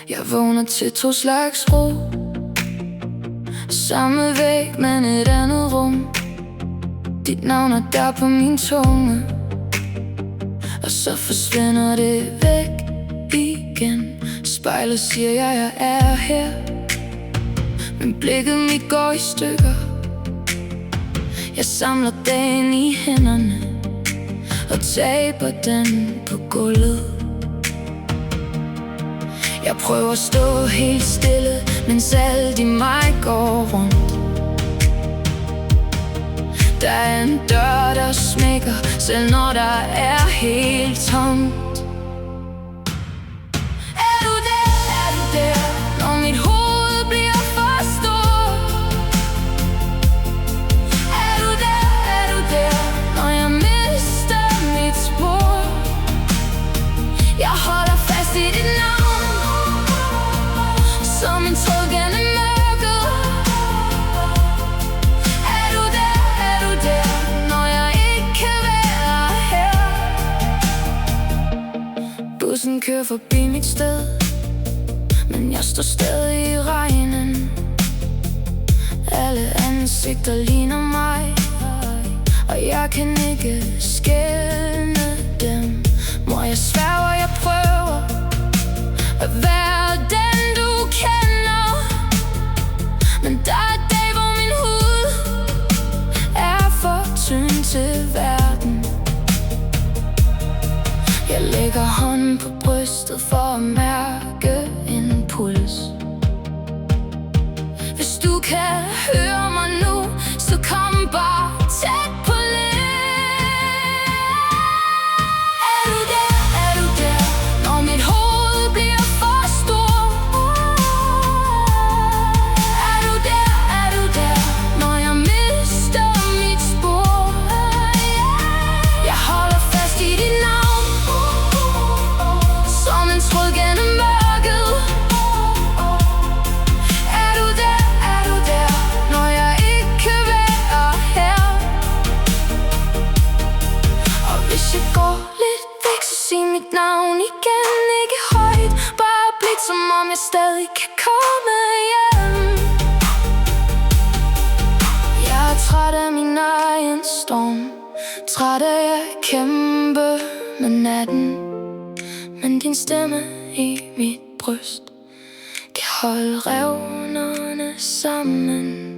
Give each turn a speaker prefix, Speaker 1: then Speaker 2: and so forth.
Speaker 1: Jeg vågner til to slags ro. Samme væg, men et andet rum. Dit navn er der på min tunge, og så forsvinder det væk igen. Spejlet siger jeg er her, men blikket mit går i stykker. Jeg samler dagen i hænderne og taber den på gulvet. Jeg prøver at stå helt stille, mens alt i mig går rundt. Der er en dør, der smækker, selv når der er helt tomt. Er du der, når mit hoved bliver for stort? Er du der, når jeg mister mit spor? Jeg holder fast i dit navn, som en tråd gennem mørket. Er du der, når jeg ikke kan være her? Bussen kører forbi mit sted, men jeg står stadig i regnen. Alle ansigter ligner mig, og jeg kan ikke skelne dem. Mor, jeg sværger, jeg prøver at være den du kender, men der er dage, hvor min hud er for tynd til verden. Jeg lægger hånden på brystet for at mærke en puls. Hvis du kan høre mig nu, så kom bare tæt på lidt. Er du der, når mit hoved bliver for stort? Er du der, når jeg mister mit spor? Jeg holder fast i dit navn, som en tråd gennem mørket. Er du der, når jeg ikke kan være her? Og hvis jeg går lidt væk, så sig mit navn igen. Ikke højt, bare blidt, som om jeg stadig kan komme hjem. Jeg er træt af min egen storm, træt af at kæmpe med natten, men din stemme i mit bryst kan holde revnerne sammen.